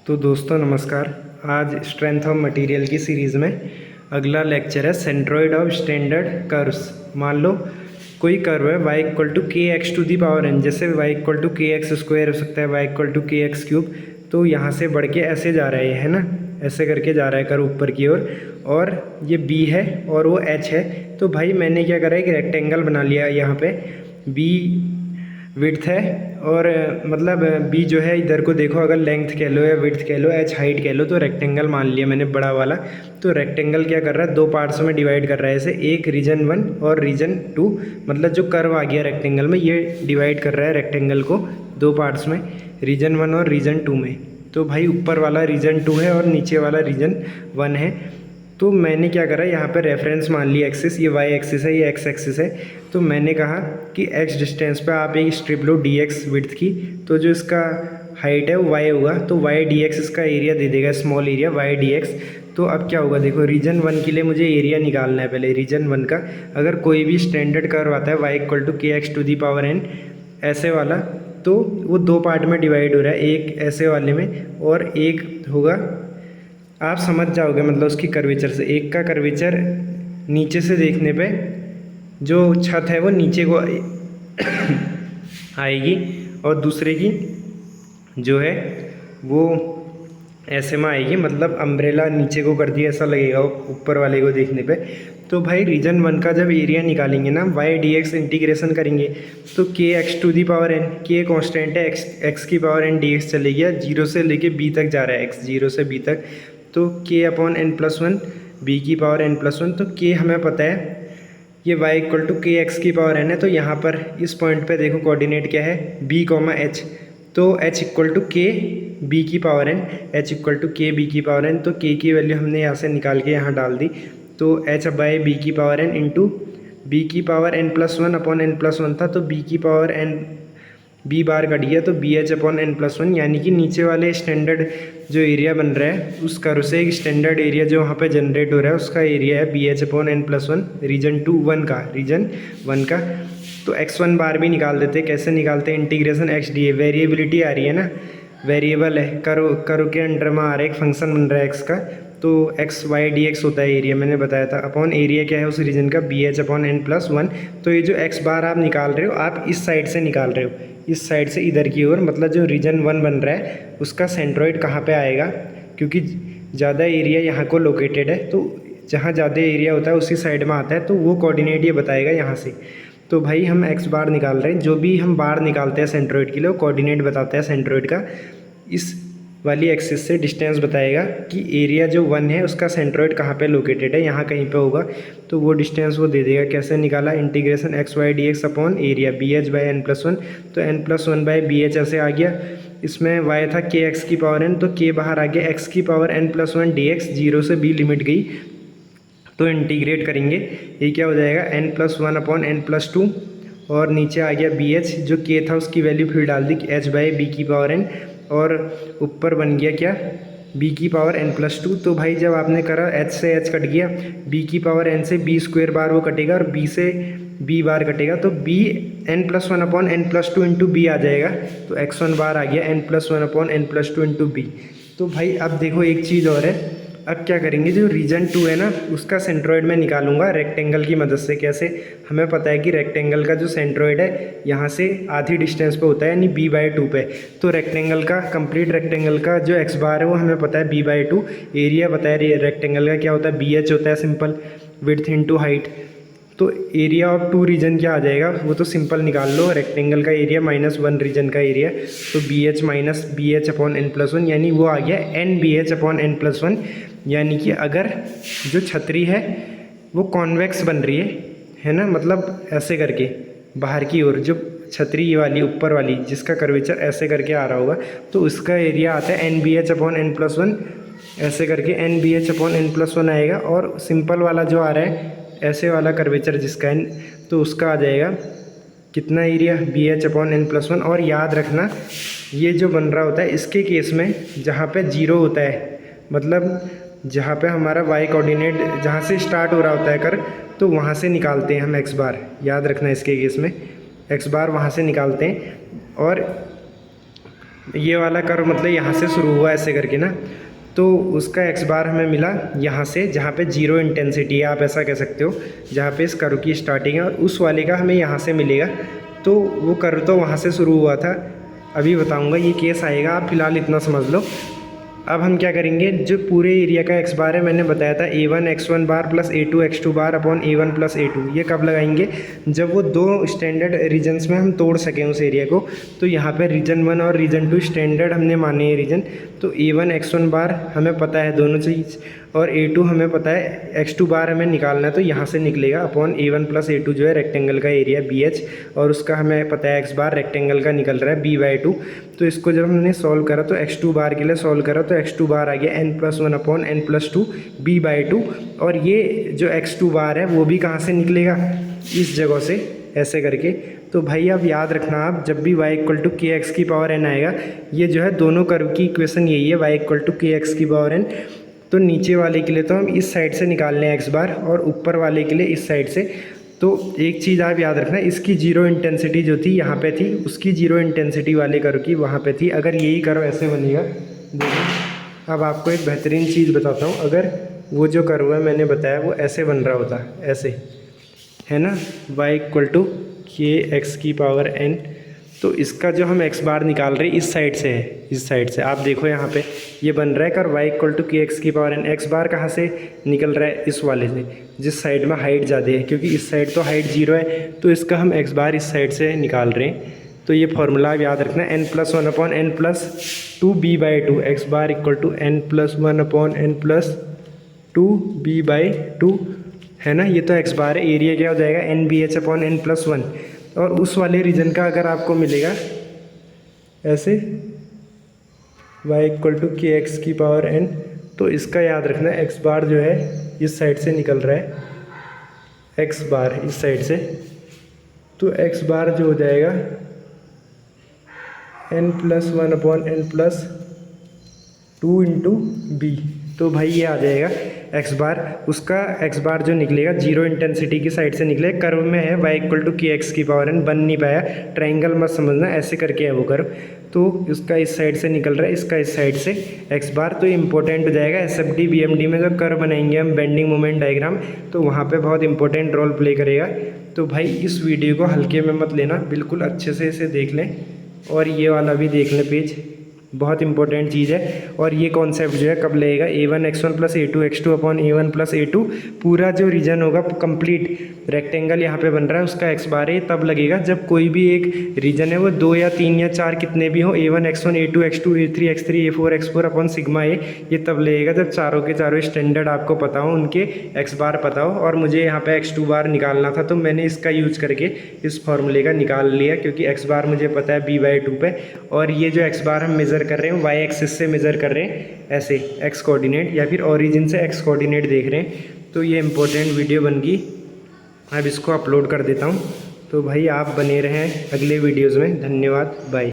तो दोस्तों नमस्कार। आज स्ट्रेंथ ऑफ मटेरियल की सीरीज़ में अगला लेक्चर है सेंट्रोइड ऑफ स्टैंडर्ड कर्व्स। मान लो कोई कर्व है y equal to k x to the power n, जैसे y equal to k x square हो सकता है, y equal to k x cube. तो यहाँ से बढ़ के ऐसे जा रहा है ना, ऐसे करके जा रहा है कर्व ऊपर की ओर, और ये b है और वो h है। तो भाई मैंने क्या करा है कि रेक्टेंगल बना लिया। यहाँ पे b विड्थ है और मतलब b जो है इधर को देखो, अगर लेंथ कह लो या विड्थ कह लो, h हाइट कह लो, तो रेक्टेंगल मान लिया मैंने बड़ा वाला। तो रेक्टेंगल क्या कर रहा है, दो पार्ट्स में डिवाइड कर रहा है ऐसे, एक रीजन 1 और रीजन 2। मतलब जो कर्व आ गया रेक्टेंगल में, ये डिवाइड कर रहा है रेक्टेंगल को दो पार्ट्स में, रीजन 1 और रीजन 2 में। तो भाई ऊपर वाला रीजन 2 है और नीचे वाला रीजन 1 है। तो मैंने क्या करा, यहाँ पर रेफरेंस मान लिया एक्सिस, ये वाई एक्सिस है, ये एक्स एक्सिस है। तो मैंने कहा कि एक्स डिस्टेंस पे आप एक स्ट्रिप लो डी एक्स विड्थ की, तो जो इसका हाइट है वो वाई होगा, तो वाई डी एक्स इसका एरिया दे देगा, small area y d x. तो अब क्या होगा, देखो रीजन 1 के लिए मुझे एरिया निकालना है पहले, रीजन 1 का। अगर कोई भी स्टैंडर्ड कर्व आता है y equal to k x to the power n ऐसे वाला, तो वो दो पार्ट में डिवाइड हो रहा है, एक ऐसे वाले में और एक होगा, आप समझ जाओगे मतलब उसकी कर्वेचर से। एक का कर्वेचर नीचे से देखने पे जो छत है वो नीचे को आएगी, और दूसरे की जो है वो ऐसे में आएगी, मतलब अम्ब्रेला नीचे को कर दिया ऐसा लगेगा ऊपर वाले को देखने पे। तो भाई रीजन 1 का जब एरिया निकालेंगे ना, वाई डी एक्स इंटीग्रेशन करेंगे, तो k x to the power n, k constant है, एक्स की पावर एन डी एक्स चले गया, जीरो से लेके बी तक जा रहा है, एक्स जीरो से बी तक। तो k upon n plus one, b की पावर एन प्लस वन। तो के हमें पता है ये y equal to k x की पावर एन है। तो यहाँ पर इस पॉइंट पे देखो कोऑर्डिनेट क्या है, b कॉमा एच। तो h equal to k b की power n, h equal to k b की पावर एन। तो k की वैल्यू हमने यहाँ से निकाल के यहाँ डाल दी। तो h बाई बी की पावर एन इंटू बी की power n plus one upon n plus one था, तो b की पावर एन बी बार कट गया, तो b h upon n plus one. यानी कि नीचे वाले स्टैंडर्ड जो एरिया बन रहा है उस कर्व से एक स्टैंडर्ड एरिया जो वहाँ पे जनरेट हो रहा है उसका एरिया है b h upon n plus one, region 1 का। तो x1 बार भी निकाल देते। कैसे निकालते हैं, integration x d A, variability आ रही है ना, वेरिएबल है, कर्व के अंडर में आ रहा है, एक फंक्शन बन रहा है एक्स का। तो एक्स वाई डी एक्स होता है एरिया, मैंने बताया था, अपॉन एरिया क्या है उस रीजन का, b h upon n plus one. तो ये जो एक्स बार आप निकाल रहे हो, आप इस साइड से निकाल रहे हो, इस साइड से इधर की ओर, मतलब जो रीजन 1 बन रहा है उसका सेंट्रोइड कहाँ पे आएगा, क्योंकि ज़्यादा एरिया यहाँ को लोकेटेड है, तो जहाँ ज़्यादा एरिया होता है उसी साइड में आता है, तो वो कोऑर्डिनेट ये बताएगा यहाँ से। तो भाई हम एक्स बार निकाल रहे हैं, जो भी हम बार निकालते हैं सेंट्रोइड के लिए वो कोऑर्डिनेट बताता है सेंट्रोइड का। इस वाली एक्सिस से डिस्टेंस बताएगा कि एरिया जो 1 है उसका सेंट्रोइड कहाँ पे लोकेटेड है, यहाँ कहीं पे होगा, तो वो डिस्टेंस वो दे देगा। कैसे निकाला, integration x y d x upon area b h by n plus one. तो n plus one by b h ऐसे आ गया, इसमें वाई था के एक्स की पावर एन, तो के बाहर आ गया, एक्स की power n plus one d x, zero से बी लिमिट गई, तो इंटीग्रेट करेंगे, ये क्या हो जाएगा, n plus one upon n plus two, और नीचे आ गया बी एच, जो के था उसकी वैल्यू फिर डाल दी एच बाई बी की पावर एन, और ऊपर बन गया क्या, b की पावर n प्लस टू। तो भाई जब आपने करा h से h कट गया, b की पावर n से b स्क्वायर बार वो कटेगा, और b से b बार कटेगा, तो b n plus one upon n plus two into b आ जाएगा। तो x1 बार आ गया n plus one upon n plus two into b. तो भाई अब देखो एक चीज़ और है, अब क्या करेंगे, जो रीजन 2 है ना उसका सेंट्रोइड मैं निकालूंगा रेक्टेंगल की मदद से। कैसे, हमें पता है कि रेक्टेंगल का जो सेंट्रोइड है यहाँ से आधी डिस्टेंस पे होता है, यानी b बाई टू पे। तो रेक्टेंगल का, कंप्लीट रेक्टेंगल का जो एक्स बार है वो हमें पता है b बाई टू, एरिया बताया रेक्टेंगल का क्या होता है, बी एच होता है सिंपल, विड्थ इंटू हाइट। तो एरिया ऑफ टू रीजन क्या आ जाएगा, वो तो सिंपल निकाल लो, रेक्टेंगल का एरिया माइनस 1 रीजन का एरिया, तो b h minus b h upon n plus one, यानी वो आ गया n b h upon n plus one. यानी कि अगर जो छतरी है वो कॉन्वेक्स बन रही है ना, मतलब ऐसे करके बाहर की ओर, जो छतरी वाली ऊपर वाली जिसका कर्वेचर ऐसे करके आ रहा होगा, तो उसका एरिया आता है n b h upon n plus one, ऐसे करके n b h upon n plus one आएगा। और सिंपल वाला जो आ रहा है ऐसे वाला कर्वेचर जिसका एन, तो उसका आ जाएगा कितना area, b h upon n plus one. और याद रखना ये जो बन रहा होता है इसके केस में जहाँ पे जीरो होता है, मतलब जहाँ पे हमारा y कोऑर्डिनेट जहाँ से स्टार्ट हो रहा होता है कर्व, तो वहाँ से निकालते हैं हम x बार। याद रखना इसके केस में x बार वहाँ से निकालते हैं, और ये वाला कर्व मतलब यहाँ से शुरू हुआ ऐसे करके ना, तो उसका एक्स बार हमें मिला यहाँ से, जहाँ पे जीरो इंटेंसिटी है, आप ऐसा कह सकते हो, जहाँ पे इस कर्व की स्टार्टिंग है, और उस वाले का हमें यहाँ से मिलेगा। तो वो कर्व तो वहाँ से शुरू हुआ था, अभी बताऊँगा ये केस आएगा, आप फिलहाल इतना समझ लो। अब हम क्या करेंगे, जो पूरे एरिया का एक्स बार है मैंने बताया था A1 x1 bar plus A2 x2 bar upon A1 plus A2, ये कब लगाएंगे, जब वो दो स्टैंडर्ड रीजन्स में हम तोड़ सकें उस एरिया को। तो यहाँ पे रीजन 1 और रीजन 2 स्टैंडर्ड हमने माने हैं रीजन, तो A1 x1 बार हमें पता है दोनों चीज़, और A2 हमें पता है, x2 बार हमें निकालना है, तो यहाँ से निकलेगा अपॉन A1 प्लस A2 जो है रेक्टेंगल का एरिया BH, और उसका हमें पता है एक्स बार रेक्टेंगल का निकल रहा है B/2। तो इसको जब हमने सॉल्व करा तो x2 बार के लिए सॉल्व करा तो x2 बार आ गया n+1 अपॉन n+2 B/2, और ये जो x2 बार है वो भी कहाँ से निकलेगा, इस जगह से ऐसे करके। तो भाई आप याद रखना, आप जब भी y = kx की पावर n आएगा, ये जो है दोनों कर्व की इक्वेशन यही है, y = kx की पावर n। तो नीचे वाले के लिए तो हम इस साइड से निकाल लें एक्स बार, और ऊपर वाले के लिए इस साइड से। तो एक चीज़ आप याद रखना, इसकी जीरो इंटेंसिटी जो थी यहाँ पे थी, उसकी जीरो इंटेंसिटी वाले कर्व की वहाँ पे थी। अगर यही कर्व ऐसे बनेगा, देखो अब आपको एक बेहतरीन चीज़ बताता हूँ, अगर वो जो कर्व है मैंने बताया वो ऐसे बन रहा होता, ऐसे है ना, y = kx की पावर n, तो इसका जो हम x बार निकाल रहे हैं इस साइड से है, इस साइड से। आप देखो यहाँ पे ये बन रहा है कर y = kx की पावर n, x बार कहाँ से निकल रहा है, इस वाले से, जिस साइड में हाइट ज़्यादा है, क्योंकि इस साइड तो हाइट 0 है, तो इसका हम x बार इस साइड से निकाल रहे हैं। तो ये फॉर्मूला आप याद रखना, n+1 upon n+2 B/2, x बार = n+1 अपॉन n+2 B/2 है ना। ये तो एक्स बार है, एरिया क्या हो जाएगा NBH अपॉन n+1। और उस वाले रीजन का अगर आपको मिलेगा ऐसे y = kx की पावर n, तो इसका याद रखना एक्स बार जो है इस साइड से निकल रहा है, एक्स बार इस साइड से, तो एक्स बार जो हो जाएगा n+1 upon n+2 into B। तो भाई ये आ जाएगा एक्स बार, उसका एक्स बार जो निकलेगा जीरो इंटेंसिटी की साइड से निकले, कर्व में है y = kx की पावर n, बन नहीं पाया, ट्रायंगल मत समझना, ऐसे करके है वो कर्व, तो इसका इस साइड से निकल रहा है, इसका इस साइड से एक्स बार। तो इंपॉर्टेंट हो जाएगा SFD BMD में जब कर्व बनाएंगे हम बेंडिंग मोमेंट डायग्राम, तो वहाँ पे बहुत इंपॉर्टेंट रोल प्ले करेगा। तो भाई इस वीडियो को हल्के में मत लेना, बिल्कुल अच्छे से इसे देख लें, और ये वाला भी देख लें पेज, बहुत इंपॉर्टेंट चीज़ है। और ये कॉन्सेप्ट जो है कब लगेगा, A1 x1 plus A2 x2 upon A1 plus A2, पूरा जो रीजन होगा कंप्लीट रेक्टेंगल यहाँ पे बन रहा है उसका एक्स बार है, तब लगेगा जब कोई भी एक रीजन है वो 2 या 3 या 4 कितने भी हो, A1 x1 A2 x2 A3 x3 A4 x4 upon sigma ए, ये तब लगेगा जब चारों के चारों स्टैंडर्ड आपको पता हो, उनके एक्स बार पता हो। और मुझे यहाँ पे x2 बार निकालना था, तो मैंने इसका यूज़ करके इस फॉर्मूले का निकाल लिया, क्योंकि एक्स बार मुझे पता है B/2 पे। और ये जो एक्स बार हम मेज़र कर रहे हैं y एक्सिस से मेज़र कर रहे हैं, ऐसे x कोऑर्डिनेट या फिर ओरिजिन से x कोऑर्डिनेट देख रहे हैं। तो ये इंपॉर्टेंट वीडियो बन गई, अब इसको अपलोड कर देता हूँ। तो भाई आप बने रहें अगले वीडियोज़ में, धन्यवाद, बाय।